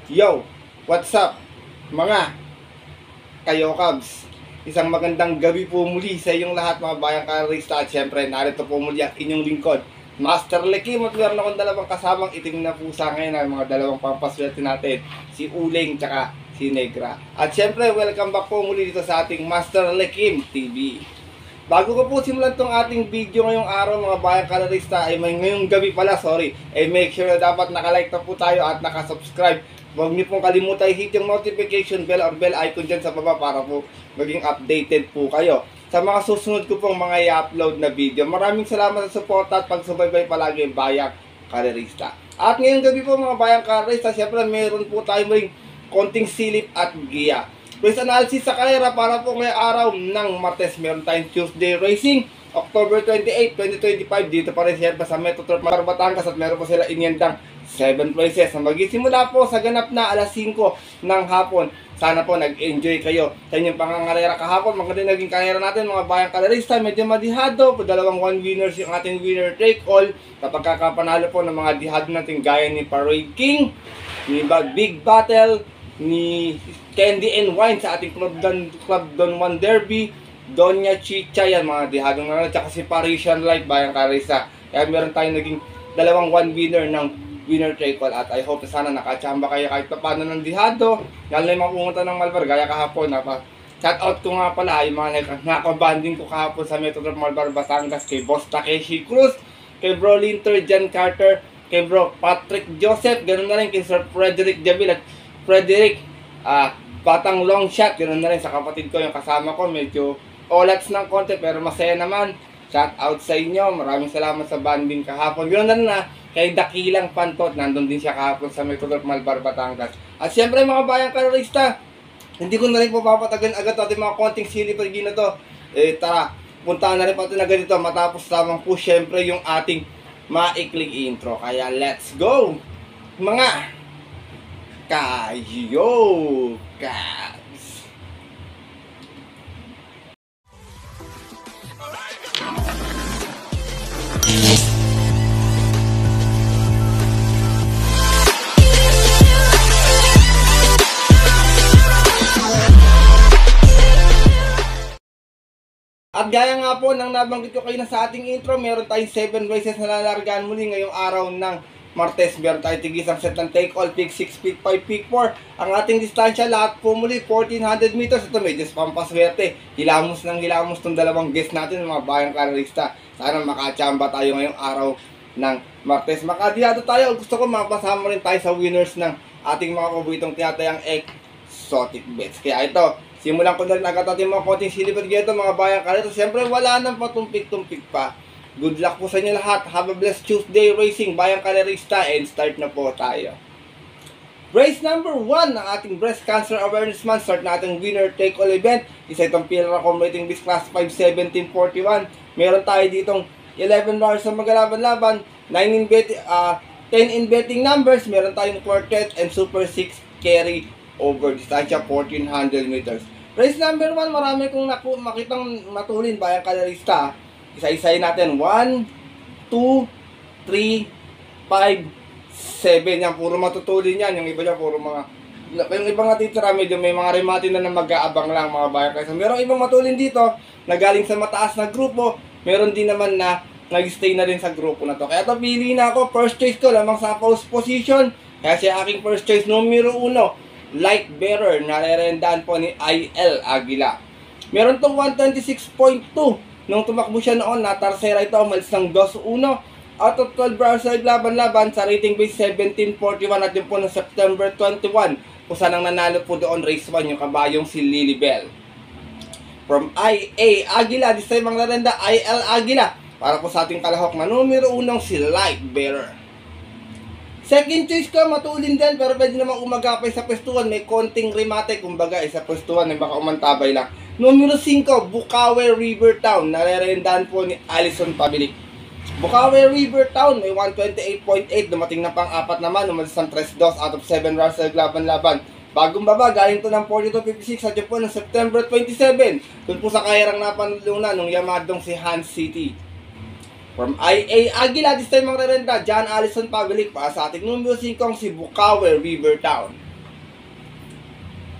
Yo, what's up mga kayo Cubs? Isang magandang gabi po muli sa inyong lahat mga bayang karista. At syempre narito po muli ang inyong lingkod, Master Lekim. At meron akong dalawang kasamang itim na pusa ngayon, ang mga dalawang pampaswerte natin, si Uling tsaka si Negra. At syempre welcome back po muli dito sa ating Master Lekim TV. Bago ko po simulan tong ating video ngayong araw mga bayang kalarista, ay ngayong gabi pala, ay make sure na dapat nakalike na po tayo at nakasubscribe. Huwag niyo pong kalimutan hit yung notification bell or bell icon dyan sa baba para po maging updated po kayo sa mga susunod ko pong mga i-upload na video. Maraming salamat sa support at pagsubaybay palagi bayang kalarista. At ngayong gabi po mga bayang kalarista, syempre meron po tayo ring konting silip at giya. Race analysis sa karera para po ngayong araw ng Martes. Meron tayong Tuesday Racing, October 28, 2025. Dito pa rin siya sa Metro Turf Batangas at meron po sila inyandang 7 places. Magsisimula po sa ganap na alas 5 ng hapon. Sana po nag-enjoy kayo sa inyong pangangarera kahapon. Maganda naging karera natin mga bayang kalarista. Medyo madihado. Dalawang 1 winners yung ating winner take all. Kapag kakapanalo po ng mga dihado natin gaya ni Parade King, ni Big Battle, ni Candy and Wine sa ating Club Don Juan Derby, Doña Chicha, yan mga dihadong na, tsaka si Parisian Light bayang karista. Kaya meron tayong naging dalawang 1 winner ng winner take all. At I hope na sana nakachamba kayo kahit pa paano ng dihado, lalo na yung mga pumunta ng Malbar gaya kahapon. Shout out ko nga pala yung mga nakabanding ko kahapon sa Metro Turf Malbar Batangas, kay Boss Takeshi Cruz, kay Bro Linter John Carter, kay Bro Patrick Joseph, ganoon na rin kay Sir Frederick Jabil at Frederick Batang Long Shot, ganoon na rin sa kapatid ko yung kasama ko. Medyo olats ng konti pero masaya naman. Shout out sa inyo, maraming salamat sa banding kahapon. Ganoon na rin kay Dakilang Pantot, nandun din siya kahapon sa Metro Turf Malbar Batangas. At syempre mga bayang karorista, hindi ko na rin po papatagan agad ating mga konting silip na to. Tara, puntahan na rin po natin agad ito matapos lamang po syempre yung ating maikling intro. Kaya let's go mga kayo Cubs! At gaya nga po nang nabanggit ko kayo na sa ating intro, meron tayong 7 races na lalargaan muli ngayong araw ng Martes. Meron tayong tigisang set ng take all, peak 6, peak 5, peak 4. Ang ating distansya lahat po muli 1400 meters. Ito medyo pampaswerte. Hilamos ng hilamos itong dalawang guest natin mga bayang karerista. Sana makachamba tayo ngayong araw ng Martes. Makadiyado tayo. Gusto ko mapasama rin tayo sa winners ng ating mga paboritong tinatayang exotic bets. Kaya ito, simulan ko na rin agad ating mga konting silipad dito mga bayang karerista. Siyempre wala nang patumpik-tumpik pa. Good luck po sa inyo lahat. Have a blessed Tuesday Racing, bayang kalerista, and start na po tayo. Race number 1 ng ating Breast Cancer Awareness Month. Start na ating winner take all event. Isa itong Pillar Accommodating Beast Class 5 1741. Meron tayo ditong 11 bars sa magalaban-laban, 10 in betting numbers. Meron tayong quartet and super 6 carry over distansya 1400 meters. Race number 1, marami kong makitang matulin bayang kalerista. Isa-isayin natin. 1, 2, 3, 5, 7. Yan, puro matutulin yan. Yung iba dyan, puro mga... Yung ibang natitira, medyo may mga remati na mag-aabang lang mga bayan. Kasi meron ibang matulin dito na galing sa mataas na grupo. Meron din naman na nag-stay na rin sa grupo na to. Kaya ito, pili na ako. First choice ko lamang sa post position. Kaya siya aking first choice, numero 1, Light Bearer. Narerendaan po ni I.L. Aguila. Meron tong 126.2. Nung tumakbo siya noon, natarsera ito, umalis ng 2-1. Out of 12 rounds sa laban-laban sa rating base 1741 at yun po ng September 21. Kung saan ang nanalo po doon race 1 yung kabayong si Lilibel. From I.A. Aguila, this time ang narenda I.L. Aguila. Para po sa ating kalahok na numero 1 si Light Bearer. Second choice ko, matulin din pero pwede namang umagapay sa pwestuhan. May konting remate, kumbaga sa pwestuhan ay baka umantabay lang. Numero 5, Bukawe River Town. Narerendaan po ni Alison Pabilik. Bukawe River Town, may 128.8. Dumating na pang-4 naman. Umalis ng 3-2 out of 7 rounds sa laban-laban. Bagong baba, galing to ng 42.56 sa Japan ng September 27. Doon po sa kahirang napanulunan nung yamadong si Hans City. From IA Aguila, this time ang rerenta, John Allison Pavlik para sa ating numero 5 si Bukawe River Town.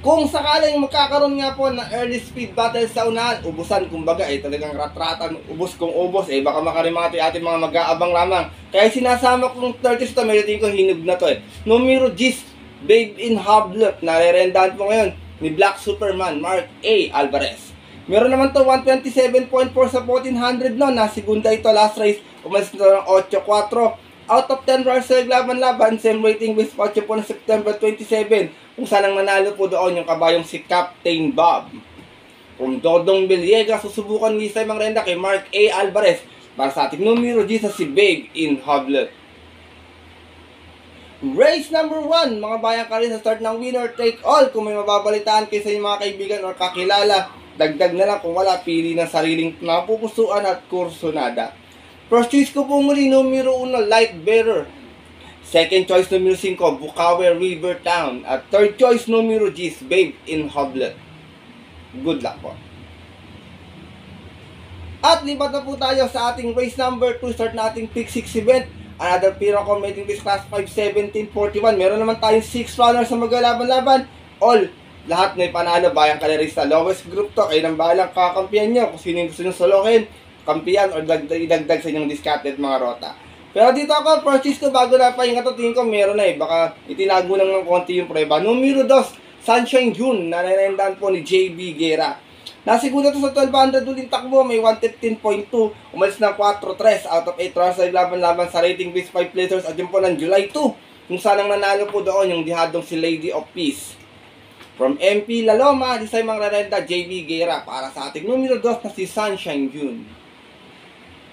Kung sakaling magkakaroon nga po ng early speed battle sa unahan, ubusan kumbaga talagang ratratan, ubos kung ubos baka makarimati ating mga mag-aabang lamang. Kaya sinasama kong 30s to, medyo tingin ko hinug na to Numero 10, Babe in Hoblet, narerendahan po ngayon ni Black Superman, Mark A. Alvarez. Meron naman to 127.4 sa 1400 no, na segunda ito last race, umalis nito ng 8-4. Out of 10 runners sa laban-laban, same rating with 8 po ng September 27, kung saan ang nanalo po doon yung kabayong si Captain Bob. From Dodong Villegas, susubukan ni Simon Renda kay Mark A. Alvarez para sa ating numero 10 si Babe in Hoblet. Race number 1, mga bayang ka rin sa start ng winner take all. Kung may mababalitaan kayo sa inyong mga kaibigan o kakilala, dagdag na lang, kung wala, pili ng sariling napupusuan at kursonada. First choice ko po muli, numero 1, Light Bearer. Second choice, numero 5, Bukawe River Town. At third choice, numero 10, Babe in Hoblet. Good luck po. At lipat na po tayo sa ating race number 2, start na ating Pick 6 event. Another Pinnacle Mating Race Class 5-17-41. Meron naman tayong 6 runners sa maglalaban-laban. All, lahat may panalo, bayang kalerista. Lowest group to, kayo nang bahalang kakampiyan nyo. Kung sino yung gusto nyo solokin, kampiyan o idagdag sa inyong discarded mga rota. Pero dito ako, purchase ko bago na pahinga to, tingin ko meron na baka itinago lang ng konti yung prueba. Numero 2, Sunshine June, nananendan po ni JB Guerra. Nasiguro to sa 1200 uling takbo, may 115.2, umalis ng 4-3 out of 8 rounds sa laban-laban sa rating base 5 placers at yun po ng July 2, kung saan ang nanalo po doon yung dihadong si Lady of Peace. From MP Laloma, di sa mga rarenda, JB Guerra para sa ating numero 2 na si Sunshine June.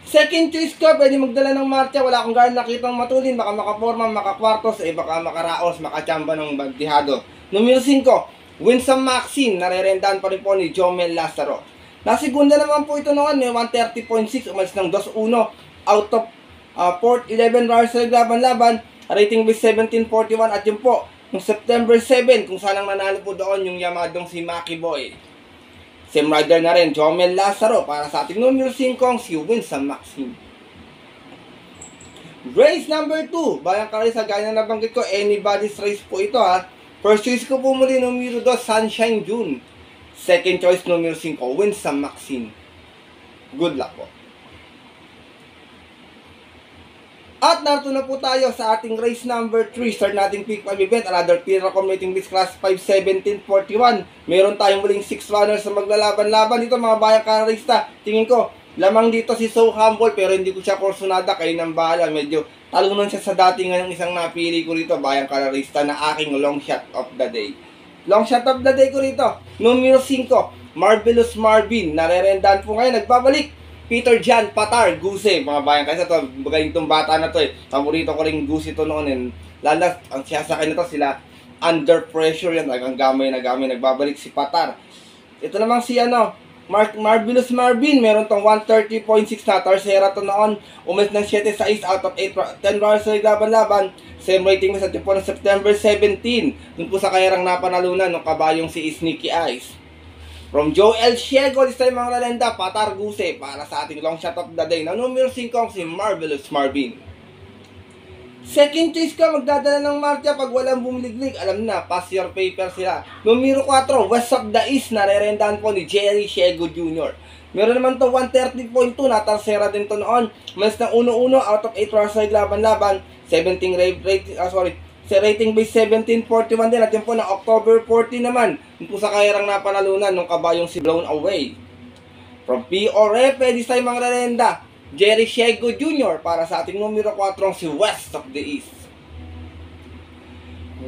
Second choice ko, pwede magdala ng marcha, wala akong gano'n nakitang matulin, baka makaporma, makakwartos, baka makaraos, makachamba ng bandihado. Numero 5, Winsome Maxine, narerendahan pa rin po ni Jomel Lazaro. Nasigunda naman po ito noon, may 130.6, umalis ng 2-1, out of 11 runners sa laban-laban, rating with 17.41, at yun po, noong September 7, kung saan ang nanalo po doon yung Yamadong si Maki Boy. Same rider na rin, Jomel Lazaro, para sa ating numero 5, si Winsome Maxine. Race number 2, bayang ka rin sa gaya na nabanggit ko, anybody's race po ito First choice ko po muli, numero 2, Sunshine June. Second choice, numero 5, Winsome Maxine. Good luck po. At narito na po tayo sa ating race number 3. Start nating pick 5 event. Another Pinnacle Mating Race Class 5-17-41. Meron tayong muling 6 runners na maglalaban-laban. Dito mga bayang karista. Tingin ko, lamang dito si So Humble, pero hindi ko siya kursunada. Kayo nang bahala. Medyo talunan siya sa dating ng isang napili ko rito, bayang karista, na aking long shot of the day. Long shot of the day ko rito. Numero 5, Marvelous Marvin. Narerendahan po ngayon. Nagbabalik Peter Jan Patar Guse, mga bayan. Kasi ito, magaling itong bata na to Paborito ko rin Guse ito noon. Lala, ang siyasakay na to sila, Under Pressure yan. Ang gamay na gamay. Nagbabalik si Patar. Ito namang si Marvelous Marvin. Meron tong 130.6 na. Tarsera to noon. Umalis ng 7-6 out of 10 runners sa laban-laban. Same rating sa tipo ng September 17. Dun po sa kayarang napanalunan ng kabayong si Sneaky Eyes. From Joel Shiego, this time mga lalenda, Patar Guse, para sa ating long shot of the day na numero 5, si Marvelous Marvin. Second choice ka, magdadala ng marcha pag walang bumiliglig. Alam na, pass your paper sila. Numero 4, West of the East, narerendahan po ni Jerry Shiego Jr. Meron naman to 130.2, natarsera din to noon. Mas na 1-1 out of 8 runners sa laban-laban. 17 rating base 17.41 din. At yun po na October 14 naman. Yun po sa kayarang napanalunan nung kabayong si Blown Away. From PORF, this time mga rarenda, Jerry Shiego Jr. para sa ating numero 4, si West of the East.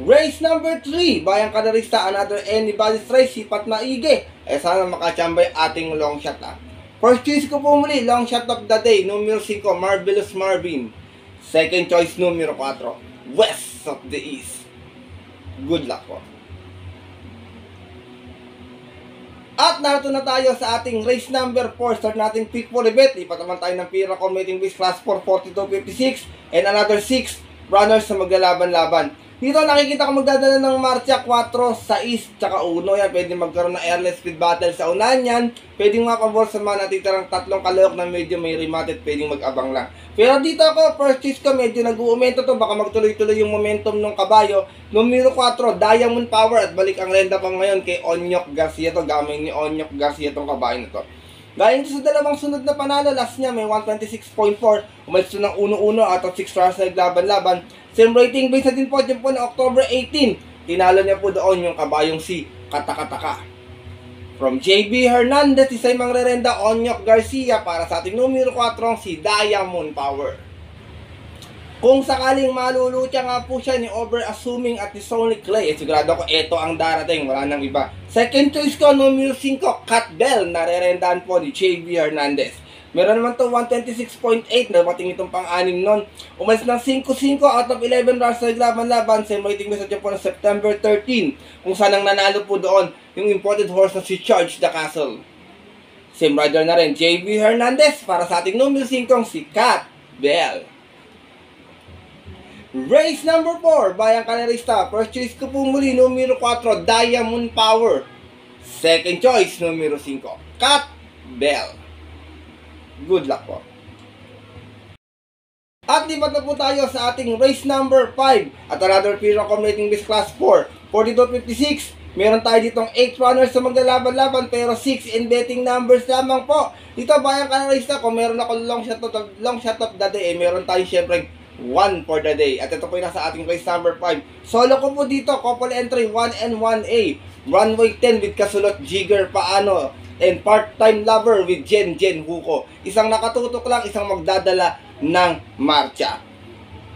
Race number 3, bayang kadarista, another anybody's race, sipat na ige. Sana makachambay ating long shot First choice ko po muli, long shot of the day, numero 5, Marvelous Marvin. Second choice, numero 4, West of the East. Good luck po. At narito na tayo sa ating race number 4. Start natin pick 4 event. Lipat naman tayo ng Pinnacle Mating Race Class 4 42-56 and another 6 runners na maglalaban-laban. Dito nakikita ko magdadala ng Marcha 4, 6, tsaka 1. Yan, pwede magkaroon ng airless speed battle sa unahan yan. Pwede makapabor sa mga natitirang tatlong kalawak na medyo may rematted, pwedeng mag-abang lang. Pero dito ako, first choice ko, medyo nag-uumento to. Baka magtuloy-tuloy yung momentum ng kabayo. Numero 4, Diamond Power. At balik ang renda pa ngayon kay Onyok Garcia to. Gamay ni Onyok Garcia tong kabayo na to. Galing sa dalawang sunod na panalo, last niya may 126.4. Umalis to ng 1-1 out of 6 rounds na naglaban-laban. Same rating base na din po dyan po na October 18. Tinalo niya po doon yung kabayong si Katakataka. From JB Hernandez, isa'y mangrerenda Onyok Garcia para sa ating numero 4 si Diamond Power. Kung sakaling malulutya nga po siya ni over-assuming at ni Sony Clay, sigurado ko ito ang darating, wala nang iba. Second choice ko, numero 5, Cat Bell, narerendaan po ni JB Hernandez. Meron naman to 126.8, nabating itong pang-anim nun. Umalis ng 5-5 out of 11 rounds sa naglaban-laban. Same rating na sa Japan ng September 13. Kung saan ang nanalo po doon, yung imported horse na si Charge the Castle. Same rider na rin, JB Hernandez, para sa ating numero 5, si Cat Bell. Race number 4, Bayang Kalerista. First choice ko po muli, numero 4, Diamond Power. Second choice, numero 5, Cat Bell. Good luck po. At lipat na po tayo sa ating race number 5 at another period accommodating this class 4. 42.56. Meron tayo ditong 8 runners sa maglalaban-laban pero 6 in betting numbers lamang po. Dito Bayang Kalerista, kung meron ako long shot of the day, meron tayo syempre 1 for the day. At ito po yung nasa ating race number 5. Solo ko po dito, couple entry 1 and 1A. Runway 10 with kasulot Jigger Paano. And part-time lover with Jen Huko. Isang nakatutok lang, isang magdadala ng marcha.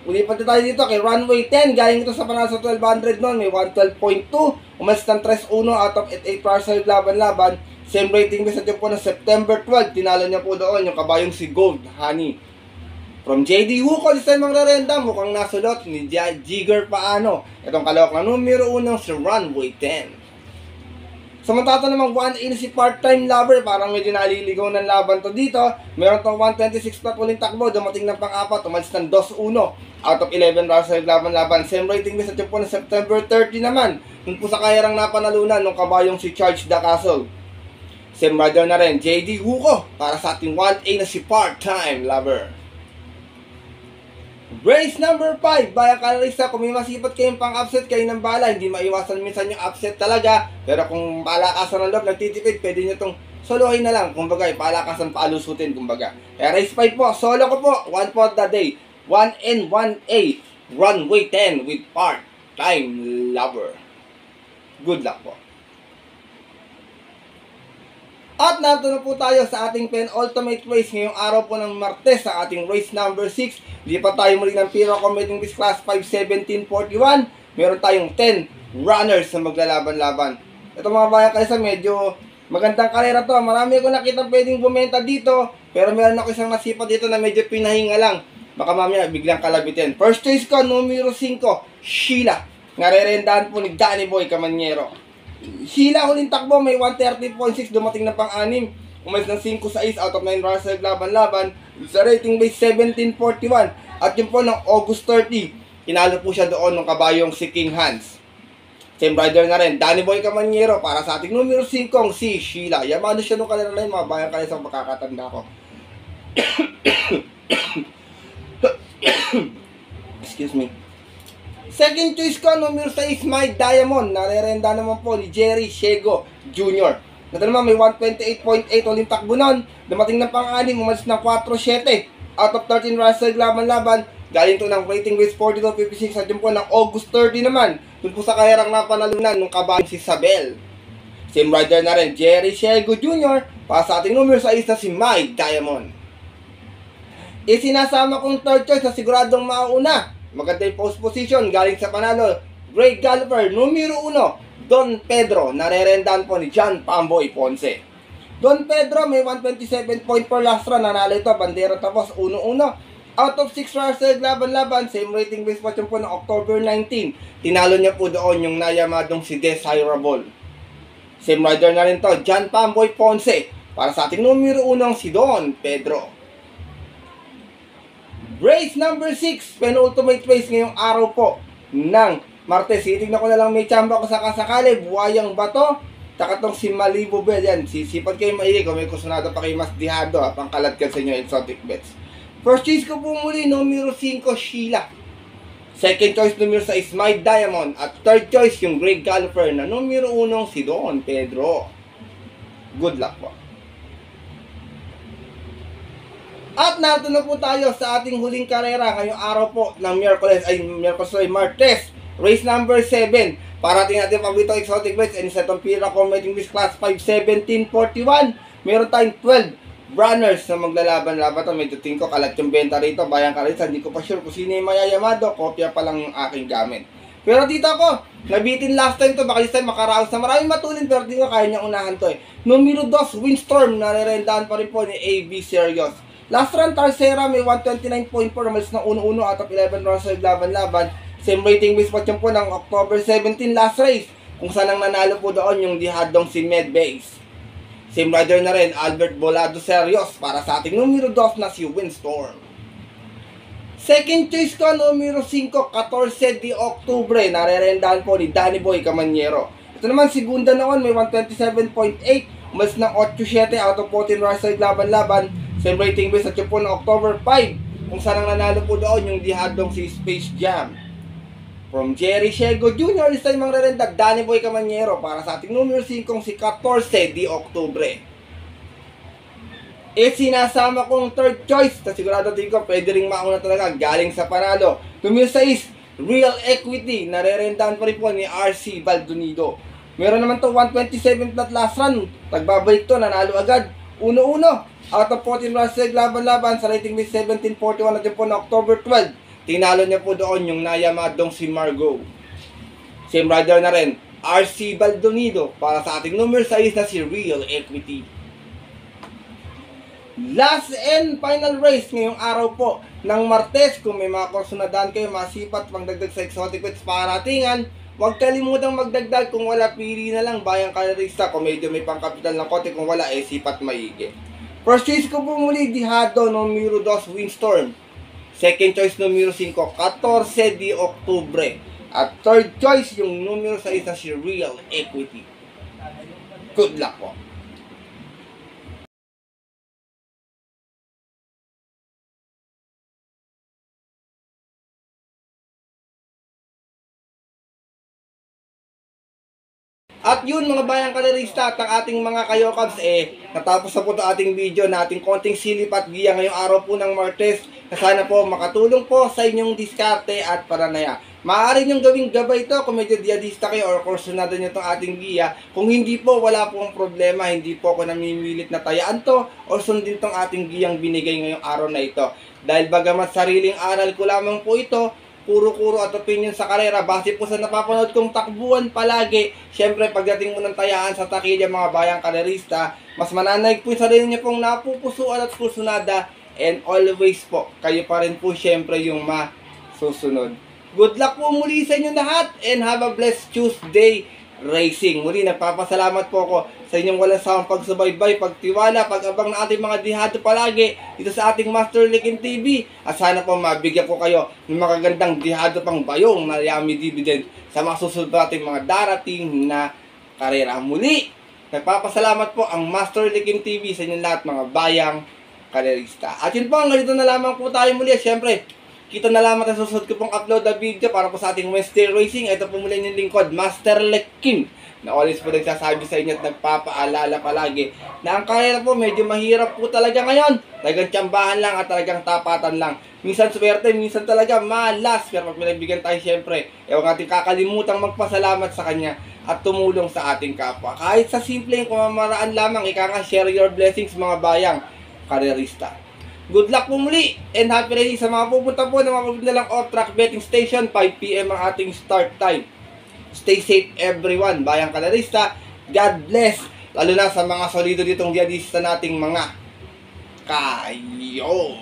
Ulipat tayo dito kay Runway 10. Galing ito sa panalo sa 1200 noon. May 112.2. Umalis ng 3-1 out of 8 parcel laban-laban. Same rating din sa po ng September 12. Tinalo niya po doon yung kabayong si Gold Honey. From JD Huko, isa yung mangrerenda. Mukhang nasulot ni Jigger Paano. Itong kalawak na numero 1 si Runway 10. Samantala namang 1A si part-time lover, parang medyo naliligaw ng laban to dito. Meron tong 126 na uling takbo, dumating ng pang-apat, umalis ng 2-1 out of 11 rounds sa laban-laban. Same rating din sa po ng September 30 naman. Yung po sa kayarang napanalunan ng kabayong si Charge the Castle. Same rider na rin, JD Huko, para sa ating 1A na si part-time lover. Race number 5, Bayang Kalerista, kung may masipot kayong pang-upset kayo ng bala, hindi maiwasan minsan yung upset talaga. Pero kung palakasan ng loob, nagtitipid, pwede nyo itong solohin na lang. Kumbaga, palakasan paalusutin, kumbaga. Kaya race 5 po, solo ko po, 1 for the day. 1 and 1A, Runway 10 with part-time lover. Good luck po. At narito na po tayo sa ating penultimate race ngayong araw po ng Martes sa ating race number 6. Lipat tayo muli ng Piro Combating this class 5-17-41. Meron tayong 10 runners na maglalaban-laban. Ito mga Bayang Kalerista, medyo magandang karera to. Marami ko nakita pwedeng bumenta dito. Pero meron ako isang nasipa dito na medyo pinahinga lang. Baka mamaya biglang kalabitin. First choice ko, numero 5, Sheila. Narerendaan po ni Danny Boy Camanyero. Sheila huling takbo, may 130.6, dumating na pang-6. Umalis ng 5-6 out of 9 rounds sa laban-laban. Sa rating base 1741. At yun po ng August 30, hinalo po siya doon ng kabayong si King Hans. Same rider na rin, Danny Boy Camanyero, para sa ating numero 5, si Sheila. Yamano siya nung kalera na yun, mga Bayang Kalerista, makakatanda ko. Excuse me. Second choice ko, numero 6, My Diamond. Narerenda naman po ni Jerry Shego Jr. Ito naman may 128.8 uling takbo nun. Dumating ng pang-6, umalis ng 4-7 out of 13 rounds sa laban-laban. Galing to ng rating base 42.56 at yun po ng August 30 naman. Dun po sa kayarang napanalunan ng kabayan si Sabel. Same rider na rin, Jerry Shego Jr. Para sa ating numero 6 na si My Diamond. Isinasama kong third choice na siguradong mauuna. Maganda yung post position, galing sa panalo, Great Galloper, numero 1, Don Pedro, narerendaan po ni John Pamboy Ponce. Don Pedro may 127.4 last run, nanalo ito, bandera tapos 1-1. Out of 6 runs sa laban-laban, same rating base po ng October 19. Tinalo niya po doon yung nayamadong si Desirable. Same rider na rin to, John Pamboy Ponce. Para sa ating numero 1, si Don Pedro. Race number 6, penultimate race ngayong araw po ng Martes, titignan ko na lang may tsamba ko sa kasakali, buhayang bato, tsaka tong si Malibu Bell, yan, sisipan kayo maigi, kung may kusunado pa kayo mas dihado, pangkalat ka sa inyo, exotic bets. First choice ko po muli, numero 5, Sheila. Second choice, numero 6, My Diamond. At third choice, yung Great Golfer na numero 1, si Don Pedro. Good luck po. At nato na po tayo sa ating huling karera ngayong araw po ng Martes. Race number 7. Parating natin paborito exotic bets and sa itong Pira Combating List Class 5-17-41. Meron tayong 12 runners na maglalaban-laban to. Medyo tingin ko kalat yung benta rito. Bayang Karisa, hindi ko pa sure kung sino yung mayayamado. Kopya pa lang yung aking gamit. Pero dito ako, nabitin last time to. Baka this time makaraos na maraming matulin. Pero di ko kaya niya unahan to eh. Numero 2, Windstorm. Nare-rendahan pa rin po ni AB Serious. Last run, Tarsera, may 129.4. Malis ng 1-1 out of 11 runs sa laban-laban. Same rating base po po ng October 17 last race. Kung saan ang nanalo po doon yung dihadong si Medbase. Same rider na rin, Albert Bolado Serios para sa ating numero 2 na si Windstorm. Second choice ko, numero 5, 14 de Octubre. Nare-rendahan po ni Danny Boy Camanyero. Ito naman, segunda noon, may 127.8. Umalis ng 8-7 out of 14 runs sa laban-laban. Same rating base at po ng October 5. Kung saan ang nanalo po doon yung dihadong si Space Jam. From Jerry Shego Jr. This time ang re-rendag Danny Boy Camanyero para sa ating numero 5 si 14 de Octubre. Sinasama kong third choice na sigurado din ko pwede ring mauna talaga galing sa panalo. Numero 6, Real Equity. Nare-rendahan pa rin po ni RC Baldonido. Meron naman to 127 na last run. Tagbabalik to, nanalo agad. 1-1. Out of 14 runs laban-laban sa rating base 17-41 natin po na October 12. Tinalo niya po doon yung nayamadong si Margot. Same rider na rin, RC Baldonido para sa ating numero 6 na si Real Equity. Last and final race ngayong araw po ng Martes. Kung may mga kursunadaan kayo, masipat pangdagdag sa exotic bets paratingan, huwag kalimutang magdagdag. Kung wala, pili na lang Bayang Karerista. Kung medyo may pangkapital ng kote, kung wala, sipat maigi. First choice ko po muli, dihado, numero 2, Windstorm. Second choice, numero 5, 14 de Octubre. At third choice, yung numero 6 na si Real Equity. Good luck po. At yun mga bayang karerista at ang ating mga kayokabs natapos na po ito ating video na ating konting silip at giya ngayong araw po ng Martes na sana po makatulong po sa inyong diskarte at paranaya. Maaari niyong gawing gabay ito kung medyo diadista kayo or kursunado niyo itong ating giya. Kung hindi po, wala pong problema, hindi po ako namimilit na tayaan to o sundin itong ating giyang binigay ngayong araw na ito. Dahil bagamat sariling aral ko lamang po ito, puro-kuro at opinion sa karera, base po sa napapanood kong takbuhan palagi. Siyempre, pagdating mo ng tayaan sa takilya mga bayang karerista, mas mananaig po yung sarili niyo pong napupusuan at pusunada. And always po, kayo pa rin po siyempre yung masusunod. Good luck po muli sa inyo lahat and have a blessed Tuesday racing. Muli, nagpapasalamat po ako sa inyong walang sawang pagsubaybay, pagtiwala, pag-abang na ating mga dihado palagi dito sa ating Master Likin TV. At sana po mabigyan ko kayo ng makagandang dihado pang bayong na yummy dividend sa mga susunod nating mga darating na karera. Muli, nagpapasalamat po ang Master Likin TV sa inyong lahat mga bayang karerista. At yun po, ganito na lamang po tayo muli. Siyempre, kita na lamang sa susunod ko pong upload na video para po sa ating Wednesday Racing. Ito po muli yung lingkod, Master Lekin, na always po nagsasabi sa inyo at nagpapaalala palagi na ang karera po medyo mahirap po talaga ngayon. Talagang tsambahan lang at talagang tapatan lang. Minsan swerte, minsan talaga malas. Pero pag pinabigyan tayo siyempre, huwag natin kakalimutang magpasalamat sa kanya at tumulong sa ating kapwa. Kahit sa simpleng pamamaraan lamang, share your blessings mga bayang karerista. Good luck po muli and happy racing sa mga pupunta po ng mga pupunta lang off-track betting station. 5 PM ang ating start time. Stay safe everyone, bayang karerista. God bless. Lalo na sa mga solido ditong diadista nating mga kayokas.